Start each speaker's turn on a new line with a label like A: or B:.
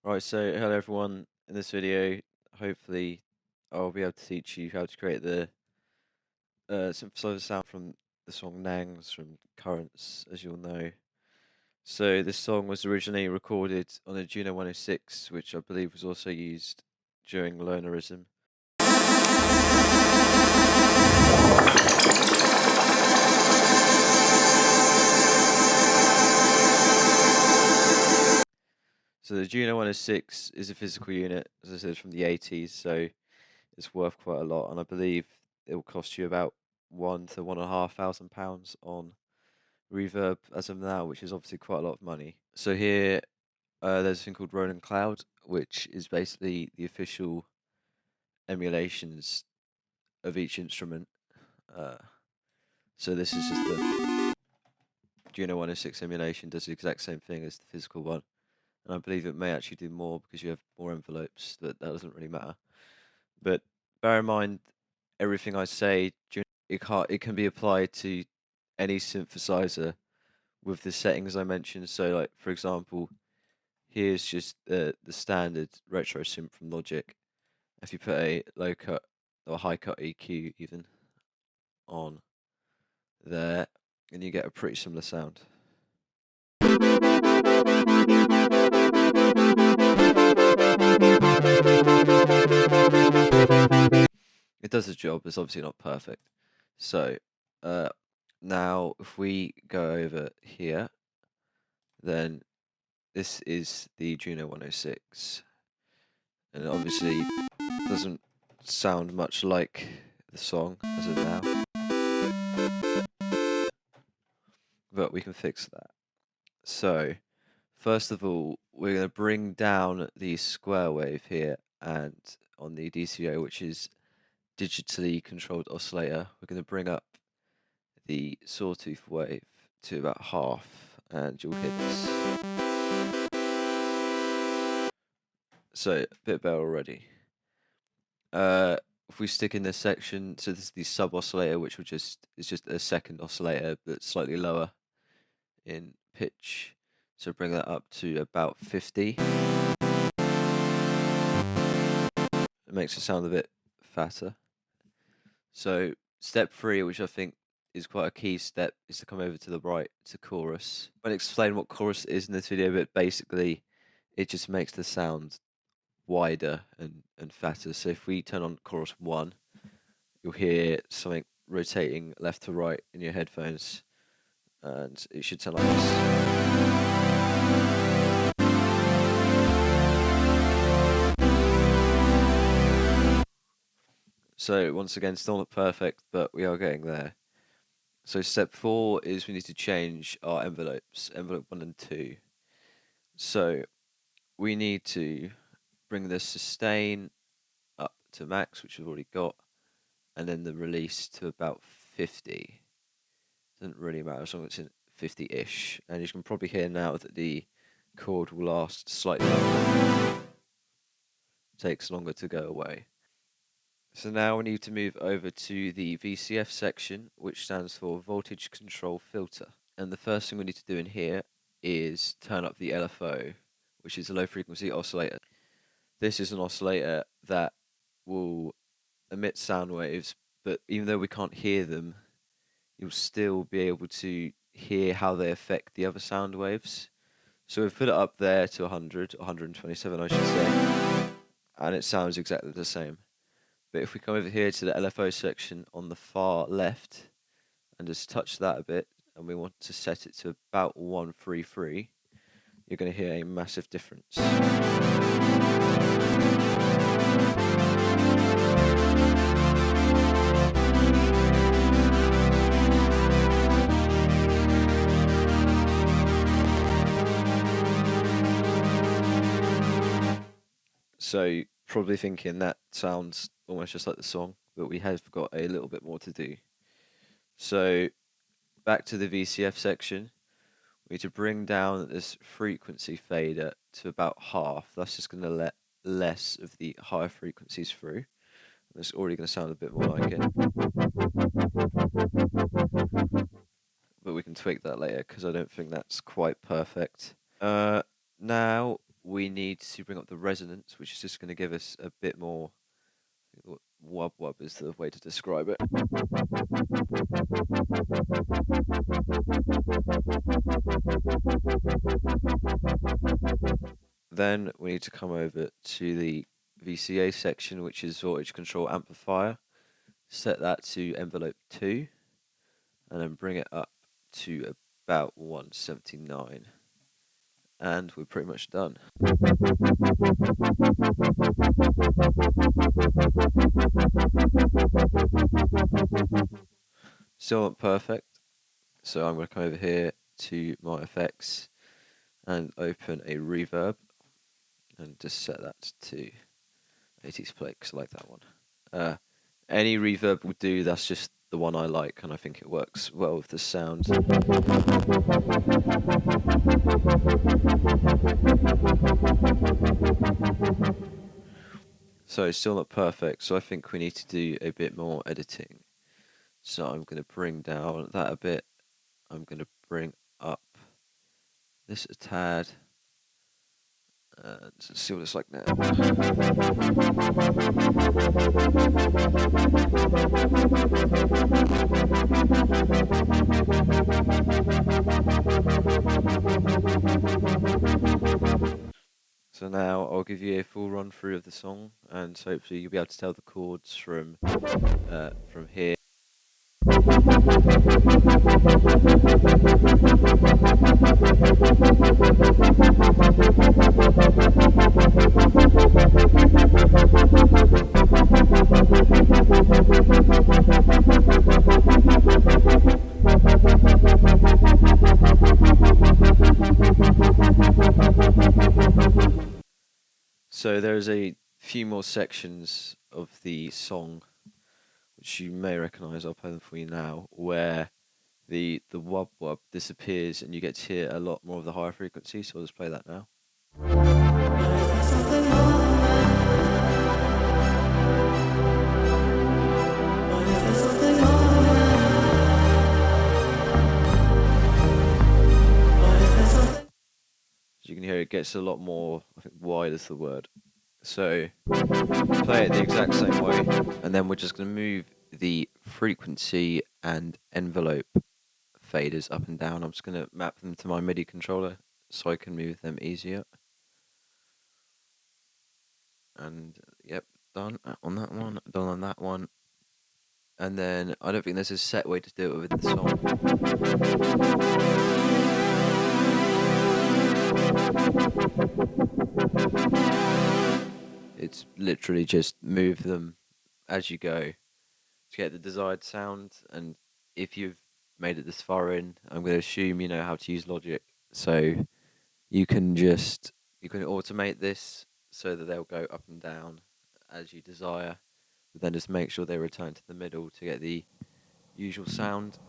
A: Right, so hello everyone. In this video, hopefully I'll be able to teach you how to create the synthesizer sound from the song Nangs from Currents, as you'll know. So this song was originally recorded on a Juno 106, which I believe was also used during Lonerism. So the Juno 106 is a physical unit, as I said, from the 80s, so it's worth quite a lot, and I believe it will cost you about £1,000 to £1,500 on Reverb as of now, which is obviously quite a lot of money. So here, there's a thing called Roland Cloud, which is basically the official emulations of each instrument. So this is just the Juno 106 emulation, does the exact same thing as the physical one. And I believe it may actually do more because you have more envelopes, but that doesn't really matter. But bear in mind, everything I say, it can be applied to any synthesizer with the settings I mentioned. So, like for example, here's just the standard retro synth from Logic. If you put a low cut or high cut EQ even on there, and you get a pretty similar sound. It does the job. It's obviously not perfect. So now if we go over here, then this is the Juno 106, and it obviously doesn't sound much like the song as of now, but we can fix that. So first of all, we're going to bring down the square wave here, and on the DCO, which is digitally controlled oscillator, we're going to bring up the sawtooth wave to about half, and you'll hear this. So a bit better already. If we stick in this section, so this is the sub oscillator, which is just a second oscillator but slightly lower in pitch. So bring that up to about 50. It makes it sound a bit fatter. So step 3, which I think is quite a key step, is to come over to the right to chorus. I'm going to explain what chorus is in this video, but basically it just makes the sound wider and fatter. So if we turn on chorus 1, you'll hear something rotating left to right in your headphones, and it should sound like this. So once again, still not perfect, but we are getting there. So step 4 is we need to change our envelopes, envelope 1 and 2. So we need to bring the sustain up to max, which we've already got, and then the release to about 50. Doesn't really matter as long as it's in 50-ish. And you can probably hear now that the chord will last slightly longer. Takes longer to go away. So now we need to move over to the VCF section, which stands for Voltage Control Filter. And the first thing we need to do in here is turn up the LFO, which is a low frequency oscillator. This is an oscillator that will emit sound waves, but even though we can't hear them, you'll still be able to hear how they affect the other sound waves. So we've put it up there to 100, 127 I should say, and it sounds exactly the same. But if we come over here to the LFO section on the far left and just touch that a bit, and we want to set it to about 133, you're going to hear a massive difference. So probably thinking that sounds almost just like the song, but we have got a little bit more to do. So back to the VCF section, we need to bring down this frequency fader to about half. That's just going to let less of the higher frequencies through. It's already going to sound a bit more like it. But we can tweak that later because I don't think that's quite perfect. Now we need to bring up the resonance, which is just going to give us a bit more. Wub wub is the way to describe it. Then we need to come over to the VCA section, which is voltage control amplifier. Set that to envelope 2, and then bring it up to about 179. And we're pretty much done. Still not perfect, so I'm going to come over here to my effects and open a reverb and just set that to 80s play, because I like that one. Any reverb will do, that's just the one I like, and I think it works well with the sound. So it's still not perfect, so I think we need to do a bit more editing. So I'm going to bring down that a bit. I'm going to bring up this a tad. Let's see what it's like now. So now I'll give you a full run through of the song, and hopefully you'll be able to tell the chords from here. So there's a few more sections of the song which you may recognise. I'll play them for you now, where the wub wub disappears and you get to hear a lot more of the higher frequency, so I'll just play that now. As you can hear, it gets a lot more, I think, wide is the word. So play it the exact same way, and then we're just going to move the frequency and envelope faders up and down. I'm just going to map them to my MIDI controller so I can move them easier. And yep, done on that one, done on that one. And then I don't think there's a set way to do it within the song. It's literally just move them as you go to get the desired sound. And if you've made it this far in, I'm going to assume you know how to use Logic, so you can automate this so that they'll go up and down as you desire, but then just make sure they return to the middle to get the usual sound.